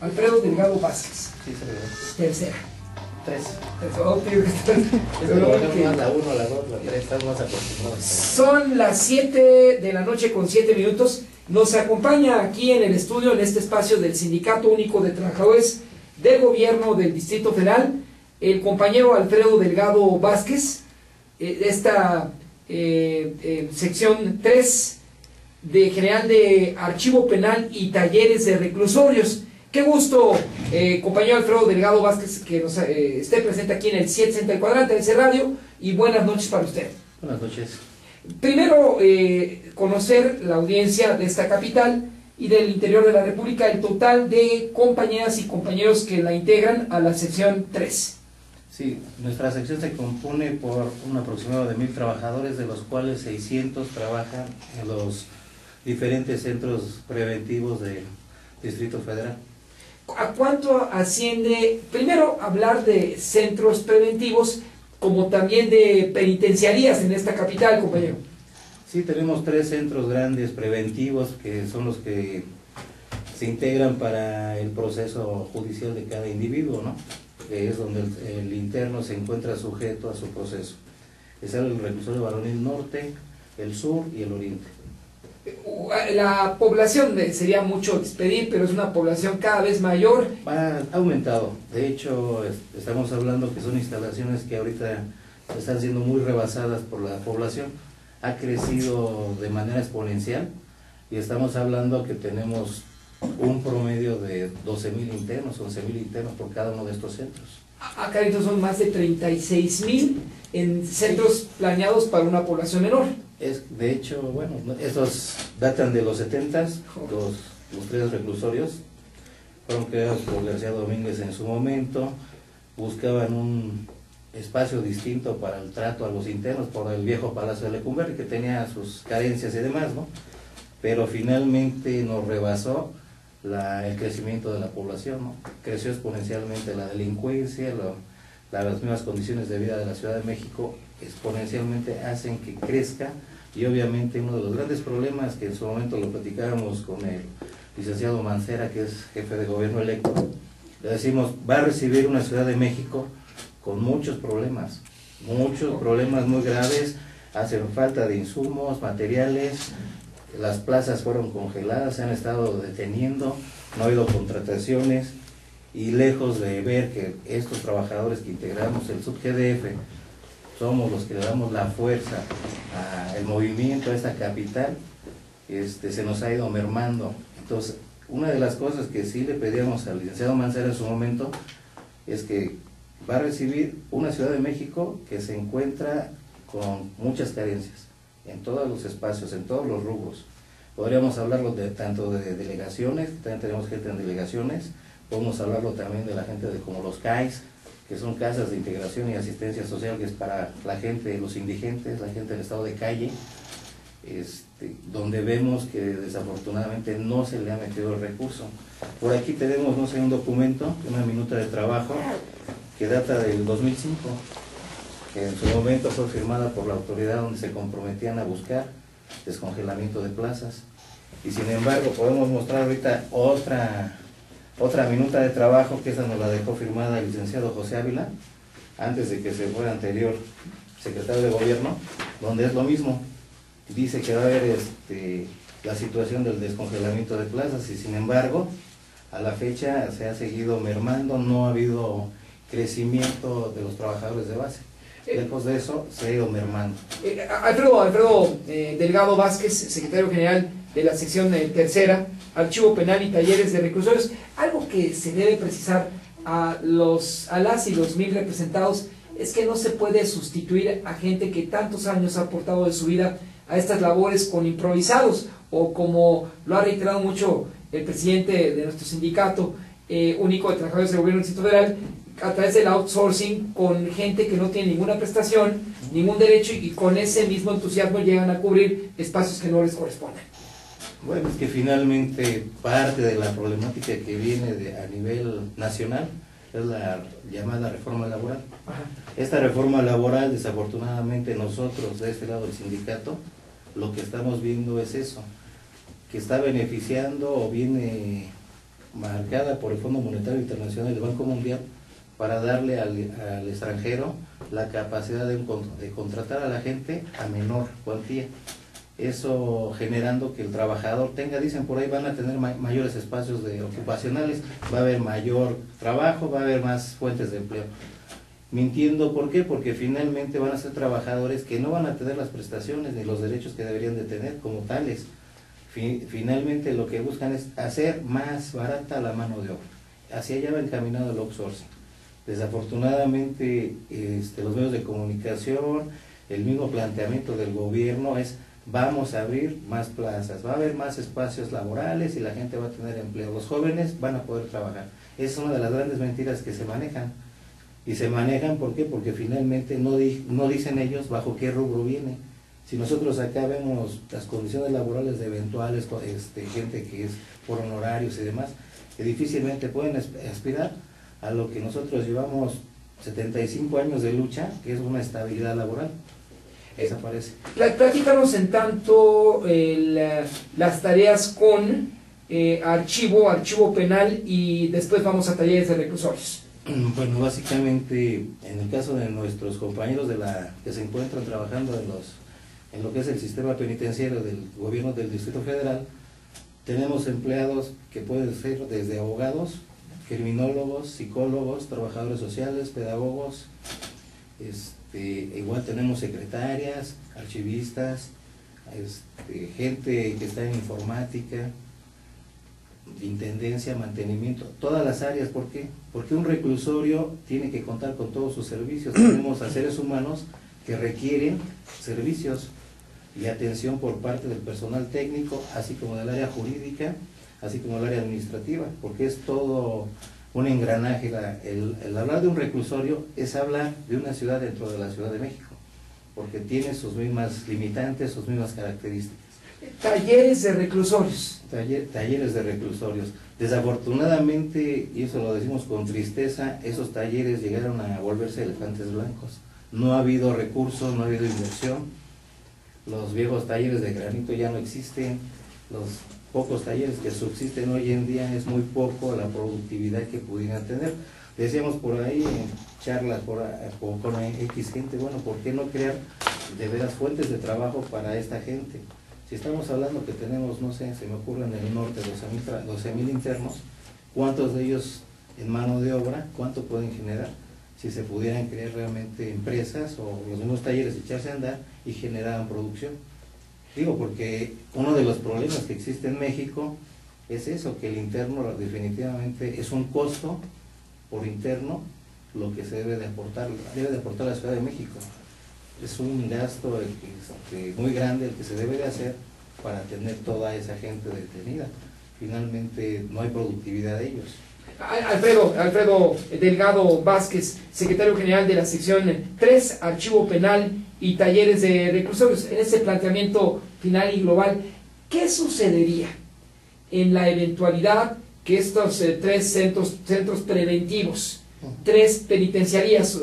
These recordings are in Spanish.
Alfredo Delgado Vázquez. Sí, Tercera. 3. La 1, la 2, la 3, están más acostumbrados. Son las 7 de la noche con 7 minutos. Nos acompaña aquí en el estudio, en este espacio del Sindicato Único de Trabajadores del Gobierno del Distrito Federal, el compañero Alfredo Delgado Vázquez, de esta sección 3 de General de Archivo Penal y Talleres de Reclusorios. Qué gusto, compañero Alfredo Delgado Vázquez, que nos esté presente aquí en el 760 del Cuadrante de ese radio, y buenas noches para usted. Buenas noches. Primero, conocer la audiencia de esta capital y del interior de la República, el total de compañeras y compañeros que la integran a la sección 3. Sí, nuestra sección se compone por un aproximado de 1000 trabajadores, de los cuales 600 trabajan en los diferentes centros preventivos del Distrito Federal. ¿A cuánto asciende, primero, hablar de centros preventivos, como también de penitenciarías en esta capital, compañero? Sí, tenemos 3 centros grandes preventivos que son los que se integran para el proceso judicial de cada individuo, ¿no? Que es donde el interno se encuentra sujeto a su proceso. Es el reclusorio varonil norte, el sur y el oriente. La población, sería mucho expedir, pero es una población cada vez mayor. Ha aumentado. De hecho, estamos hablando que son instalaciones que ahorita están siendo muy rebasadas por la población. Ha crecido de manera exponencial y estamos hablando que tenemos un promedio de 12,000 internos, 11,000 internos por cada uno de estos centros. Acá entonces son más de 36,000 en centros planeados para una población menor. De hecho, bueno, estos datan de los 70s, los 3 reclusorios fueron creados por García Domínguez en su momento, buscaban un espacio distinto para el trato a los internos por el viejo Palacio de Lecumberri, que tenía sus carencias y demás, ¿no? Pero finalmente nos rebasó el crecimiento de la población, ¿no? Creció exponencialmente la delincuencia, las mismas condiciones de vida de la Ciudad de México exponencialmente hacen que crezca, y obviamente uno de los grandes problemas que en su momento lo platicábamos con el licenciado Mancera, que es jefe de gobierno electo, le decimos, va a recibir una Ciudad de México con muchos problemas muy graves, hacen falta de insumos, materiales, las plazas fueron congeladas, se han estado deteniendo, no ha habido contrataciones, y lejos de ver que estos trabajadores que integramos el SUB-GDF somos los que le damos la fuerza al movimiento, a esta capital, se nos ha ido mermando. Entonces, una de las cosas que sí le pedíamos al licenciado Mancera en su momento es que va a recibir una Ciudad de México que se encuentra con muchas carencias en todos los espacios, en todos los rubros. Podríamos hablarlo tanto de delegaciones, que también tenemos gente en delegaciones, podemos hablarlo también de la gente como los CAIS, que son casas de integración y asistencia social, que es para la gente, los indigentes, la gente del estado de calle, donde vemos que desafortunadamente no se le ha metido el recurso. Por aquí tenemos, no sé, un documento, una minuta de trabajo, que data del 2005, que en su momento fue firmada por la autoridad, donde se comprometían a buscar descongelamiento de plazas. Y sin embargo podemos mostrar ahorita otra minuta de trabajo, que esa nos la dejó firmada el licenciado José Ávila, antes de que se fuera anterior secretario de gobierno, donde es lo mismo. Dice que va a haber la situación del descongelamiento de plazas, y sin embargo a la fecha se ha seguido mermando, no ha habido crecimiento de los trabajadores de base. Después de eso se ha ido mermando. Alfredo Delgado Vázquez, secretario general de la sección tercera, Archivo Penal y Talleres de Reclusorios, algo que se debe precisar a las y los 1000 representados es que no se puede sustituir a gente que tantos años ha aportado de su vida a estas labores con improvisados, o como lo ha reiterado mucho el presidente de nuestro sindicato único de trabajadores del gobierno del Distrito Federal, a través del outsourcing, con gente que no tiene ninguna prestación, ningún derecho, y con ese mismo entusiasmo llegan a cubrir espacios que no les corresponden. Bueno, es que finalmente parte de la problemática que viene a nivel nacional es la llamada reforma laboral. Ajá. Esta reforma laboral, desafortunadamente nosotros de este lado del sindicato, lo que estamos viendo es eso, que está beneficiando o viene marcada por el Fondo Monetario Internacional y el Banco Mundial para darle al extranjero la capacidad de contratar a la gente a menor cuantía. Eso generando que el trabajador tenga, dicen por ahí, van a tener mayores espacios ocupacionales, va a haber mayor trabajo, va a haber más fuentes de empleo. Mintiendo, ¿por qué? Porque finalmente van a ser trabajadores que no van a tener las prestaciones ni los derechos que deberían de tener como tales. Finalmente lo que buscan es hacer más barata la mano de obra. Hacia allá va encaminado el outsourcing. Desafortunadamente los medios de comunicación, el mismo planteamiento del gobierno es: vamos a abrir más plazas, va a haber más espacios laborales y la gente va a tener empleo, los jóvenes van a poder trabajar. Esa es una de las grandes mentiras que se manejan. Y se manejan, ¿por qué? Porque finalmente no dicen ellos bajo qué rubro viene. Si nosotros acá vemos las condiciones laborales de eventuales, gente que es por honorarios y demás, que difícilmente pueden aspirar a lo que nosotros llevamos 75 años de lucha, que es una estabilidad laboral. Desaparece. Platícanos en tanto las tareas con archivo penal, y después vamos a talleres de reclusorios. Bueno, básicamente, en el caso de nuestros compañeros que se encuentran trabajando en lo que es el sistema penitenciario del gobierno del Distrito Federal, tenemos empleados que pueden ser desde abogados, criminólogos, psicólogos, trabajadores sociales, pedagogos, igual tenemos secretarias, archivistas, gente que está en informática, intendencia, mantenimiento, todas las áreas. ¿Por qué? Porque un reclusorio tiene que contar con todos sus servicios. Tenemos a seres humanos que requieren servicios y atención por parte del personal técnico, así como del área jurídica, así como del área administrativa, porque es todo un engranaje. El hablar de un reclusorio es hablar de una ciudad dentro de la Ciudad de México, porque tiene sus mismas limitantes, sus mismas características. Talleres de reclusorios. Talleres de reclusorios. Desafortunadamente, y eso lo decimos con tristeza, esos talleres llegaron a volverse elefantes blancos. No ha habido recursos, no ha habido inversión. Los viejos talleres de granito ya no existen. Los pocos talleres que subsisten hoy en día es muy poco la productividad que pudieran tener. Decíamos por ahí en charlas con X gente, bueno, ¿por qué no crear de veras fuentes de trabajo para esta gente? Si estamos hablando que tenemos, no sé, se me ocurre en el norte 12,000 internos, ¿cuántos de ellos en mano de obra, cuánto pueden generar? Si se pudieran crear realmente empresas o los mismos talleres echarse a andar y generaran producción. Digo, porque uno de los problemas que existe en México es eso, que el interno definitivamente es un costo por interno lo que se debe de aportar la Ciudad de México. Es un gasto muy grande el que se debe de hacer para tener toda esa gente detenida. Finalmente no hay productividad de ellos. Alfredo Delgado Vázquez, secretario general de la sección 3, Archivo Penal y Talleres de Reclusorios. En ese planteamiento final y global, ¿qué sucedería en la eventualidad que estos 3 centros preventivos, 3 penitenciarías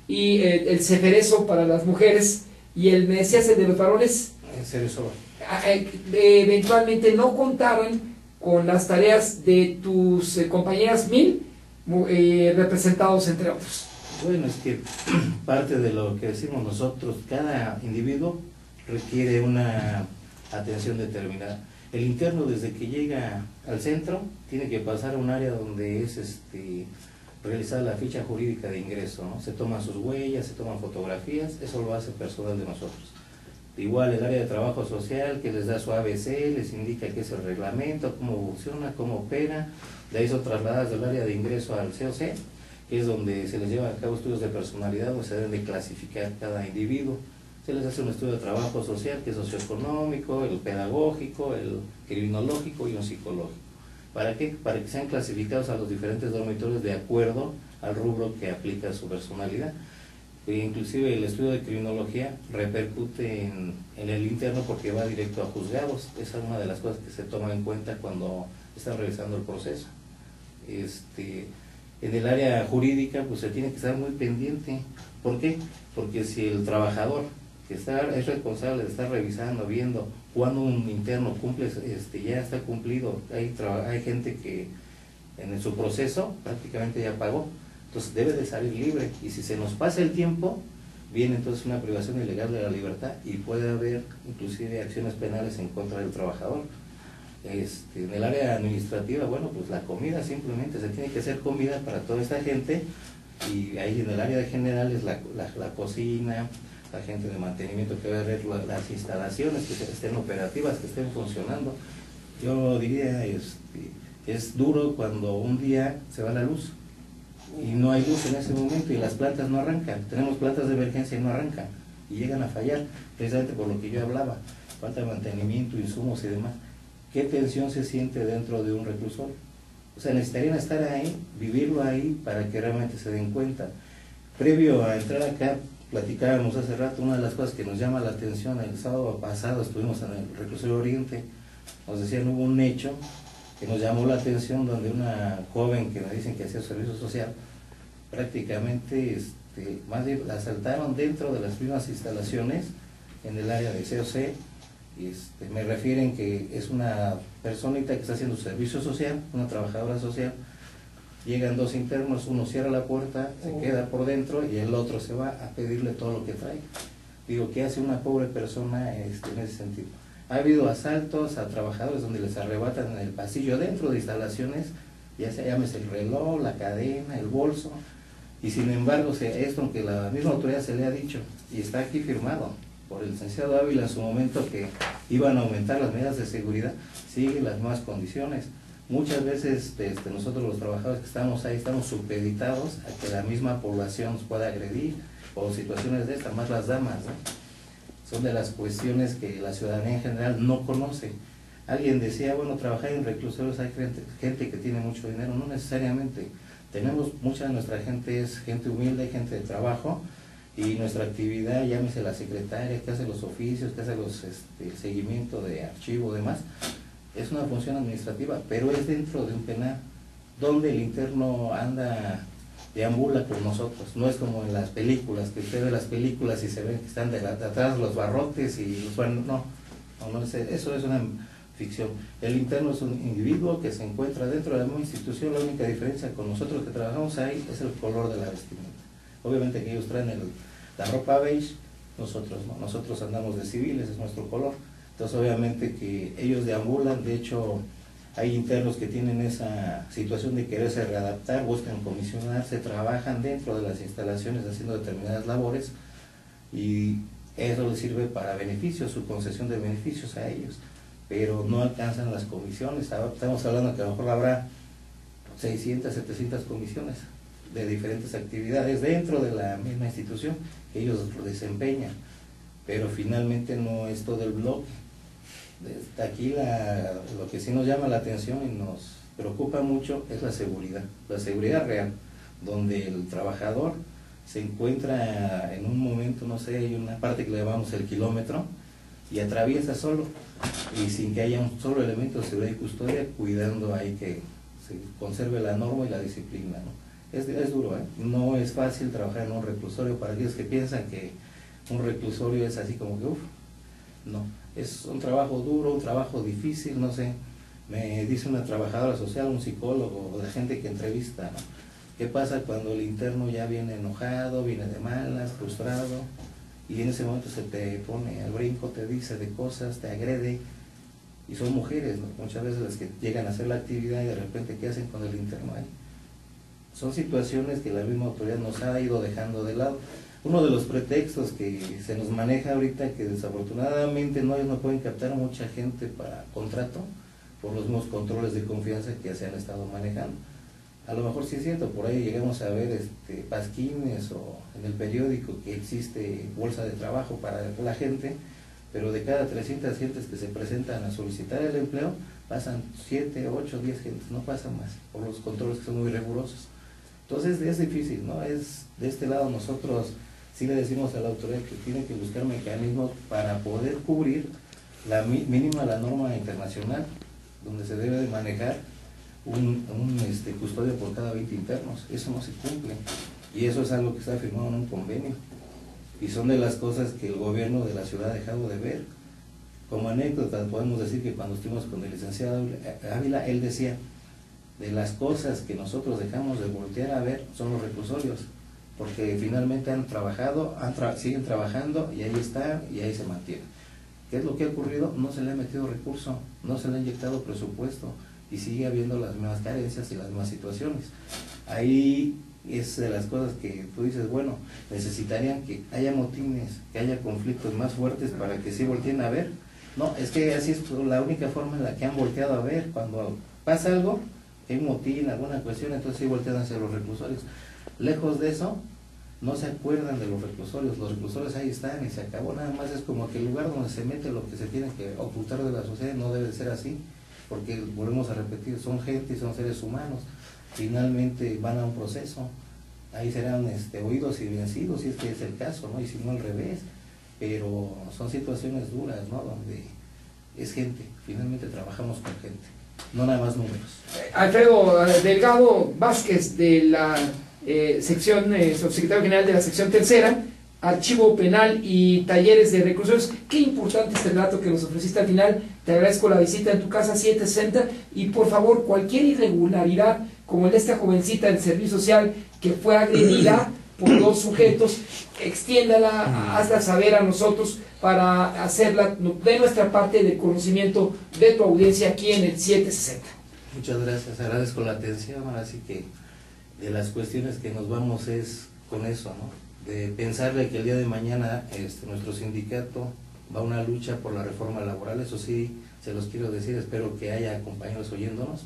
y el Ceferezo para las mujeres y el, me decías, el de los varones, eventualmente no contaran con las tareas de tus compañeras 1000 representados, entre otros? Bueno, es que parte de lo que decimos nosotros, cada individuo requiere una atención determinada. El interno, desde que llega al centro, tiene que pasar a un área donde es realizar la ficha jurídica de ingreso, ¿no? Se toman sus huellas, se toman fotografías, eso lo hace personal de nosotros. Igual el área de trabajo social, que les da su ABC, les indica qué es el reglamento, cómo funciona, cómo opera. De ahí son trasladadas del área de ingreso al COC, que es donde se les llevan a cabo estudios de personalidad, donde se deben de clasificar cada individuo. Se les hace un estudio de trabajo social, que es socioeconómico, el pedagógico, el criminológico y un psicológico. ¿Para qué? Para que sean clasificados a los diferentes dormitorios de acuerdo al rubro que aplica su personalidad. Inclusive el estudio de criminología repercute en el interno porque va directo a juzgados. Esa es una de las cosas que se toma en cuenta cuando están realizando el proceso. En el área jurídica pues se tiene que estar muy pendiente. ¿Por qué? Porque si el trabajador que es responsable de estar revisando, viendo cuando un interno cumple, ya está cumplido, hay gente que en su proceso prácticamente ya pagó, entonces debe de salir libre, y si se nos pasa el tiempo, viene entonces una privación ilegal de la libertad y puede haber inclusive acciones penales en contra del trabajador. En el área administrativa, bueno, pues la comida simplemente se tiene que hacer comida para toda esta gente, y ahí en el área general es la cocina, la gente de mantenimiento que va a ver las instalaciones que estén operativas, que estén funcionando. Yo diría, es duro cuando un día se va la luz y no hay luz en ese momento y las plantas no arrancan. Tenemos plantas de emergencia y no arrancan y llegan a fallar, precisamente por lo que yo hablaba, falta de mantenimiento, insumos y demás. ¿Qué tensión se siente dentro de un reclusorio? O sea, necesitarían estar ahí, vivirlo ahí para que realmente se den cuenta. Previo a entrar acá, platicábamos hace rato, una de las cosas que nos llama la atención, el sábado pasado estuvimos en el reclusorio Oriente, nos decían, hubo un hecho que nos llamó la atención, donde una joven que nos dicen que hacía servicio social, prácticamente más bien la asaltaron dentro de las mismas instalaciones en el área de COC. Me refieren que es una personita que está haciendo servicio social, una trabajadora social. Llegan dos internos, uno cierra la puerta, se queda por dentro y el otro se va a pedirle todo lo que trae. Digo, ¿qué hace una pobre persona en ese sentido? Ha habido asaltos a trabajadores donde les arrebatan en el pasillo dentro de instalaciones, ya se llámese el reloj, la cadena, el bolso, y sin embargo esto, aunque la misma autoridad se le ha dicho, y está aquí firmado por el licenciado Ávila en su momento, que iban a aumentar las medidas de seguridad, siguen las mismas condiciones. Muchas veces nosotros los trabajadores que estamos ahí estamos supeditados a que la misma población nos pueda agredir, o situaciones de estas, más las damas, ¿no? Son de las cuestiones que la ciudadanía en general no conoce. Alguien decía, bueno, trabajar en reclusorios hay gente que tiene mucho dinero. No necesariamente. Mucha de nuestra gente es gente humilde, gente de trabajo, y nuestra actividad, llámese la secretaria, que hace los oficios, que hace el seguimiento de archivo, demás, es una función administrativa, pero es dentro de un penal, donde el interno deambula con nosotros. No es como en las películas, que usted ve las películas y se ven que están de atrás los barrotes y los van, eso es una ficción. El interno es un individuo que se encuentra dentro de la misma institución. La única diferencia con nosotros que trabajamos ahí es el color de la vestimenta. Obviamente que ellos traen la ropa beige, nosotros no, nosotros andamos de civiles, es nuestro color. Entonces obviamente que ellos deambulan. De hecho, hay internos que tienen esa situación de quererse readaptar, buscan comisionarse, trabajan dentro de las instalaciones haciendo determinadas labores, y eso les sirve para beneficios, su concesión de beneficios a ellos, pero no alcanzan las comisiones. Estamos hablando que a lo mejor habrá 600, 700 comisiones de diferentes actividades dentro de la misma institución que ellos desempeñan, pero finalmente no es todo el bloque. Aquí lo que sí nos llama la atención y nos preocupa mucho es la seguridad real, donde el trabajador se encuentra en un momento, no sé, hay una parte que le llamamos el kilómetro, y atraviesa solo, y sin que haya un solo elemento de seguridad y custodia cuidando ahí que se conserve la norma y la disciplina, ¿no? Es duro, ¿eh? No es fácil trabajar en un reclusorio. Para aquellos que piensan que un reclusorio es así como que no, es un trabajo duro, un trabajo difícil. No sé, me dice una trabajadora social, un psicólogo o la gente que entrevista, ¿no? ¿Qué pasa cuando el interno ya viene enojado, viene de malas, frustrado, y en ese momento se te pone al brinco, te dice de cosas, te agrede? Y son mujeres, ¿no? Muchas veces las que llegan a hacer la actividad y de repente, ¿qué hacen con el interno ahí? Son situaciones que la misma autoridad nos ha ido dejando de lado. Uno de los pretextos que se nos maneja ahorita, que desafortunadamente ellos no pueden captar a mucha gente para contrato por los mismos controles de confianza que se han estado manejando. A lo mejor sí es cierto, por ahí llegamos a ver pasquines o en el periódico que existe bolsa de trabajo para la gente, pero de cada 300 gentes que se presentan a solicitar el empleo, pasan 7, 8, 10 gentes, no pasan más, por los controles que son muy rigurosos. Entonces es difícil, ¿no? De este lado nosotros sí le decimos a la autoridad que tiene que buscar mecanismos para poder cubrir mínima la norma internacional, donde se debe de manejar un custodio por cada 20 internos. Eso no se cumple, y eso es algo que está firmado en un convenio, y son de las cosas que el gobierno de la ciudad ha dejado de ver. Como anécdota podemos decir que cuando estuvimos con el licenciado Ávila, él decía, de las cosas que nosotros dejamos de voltear a ver son los reclusorios, porque finalmente han trabajado, siguen trabajando y ahí están y ahí se mantienen. ¿Qué es lo que ha ocurrido? No se le ha metido recurso, no se le ha inyectado presupuesto y sigue habiendo las mismas carencias y las mismas situaciones. Ahí es de las cosas que tú dices, bueno, necesitarían que haya motines, que haya conflictos más fuertes para que sí volteen a ver. No, es que así es la única forma en la que han volteado a ver. Cuando pasa algo, hay un motín, alguna cuestión, entonces sí voltean hacia los reclusorios. Lejos de eso, no se acuerdan de los reclusorios ahí están y se acabó. Nada más es como que el lugar donde se mete lo que se tiene que ocultar de la sociedad. No debe ser así, porque volvemos a repetir, son gente y son seres humanos, finalmente van a un proceso, ahí serán oídos y vencidos si es que es el caso, ¿no? Y si no al revés, pero son situaciones duras, ¿no? Donde es gente, finalmente trabajamos con gente, no nada más números. Alfredo Delgado Vázquez, de la sección, subsecretario general de la sección tercera, Archivo Penal y Talleres de Reclusorios. Qué importante este relato que nos ofreciste al final. Te agradezco la visita en tu casa 760 y por favor cualquier irregularidad como el de esta jovencita del servicio social que fue agredida por dos sujetos, extiéndala, hazla saber a nosotros para hacerla de nuestra parte de conocimiento de tu audiencia aquí en el 760. Muchas gracias, agradezco la atención. Así que de las cuestiones que nos vamos es con eso, ¿no? De pensarle que el día de mañana nuestro sindicato va a una lucha por la reforma laboral. Eso sí, se los quiero decir, espero que haya compañeros oyéndonos.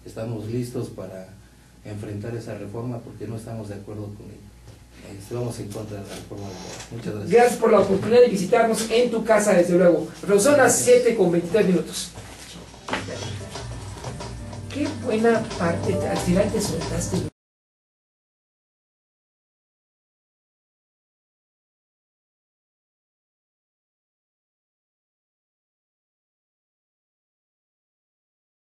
Estamos listos para enfrentar esa reforma porque no estamos de acuerdo con ella. Vamos en contra de la reforma laboral. Muchas gracias. Gracias por la oportunidad de visitarnos en tu casa, desde luego. Pero son las 7:23. Qué buena parte, al final te soltaste.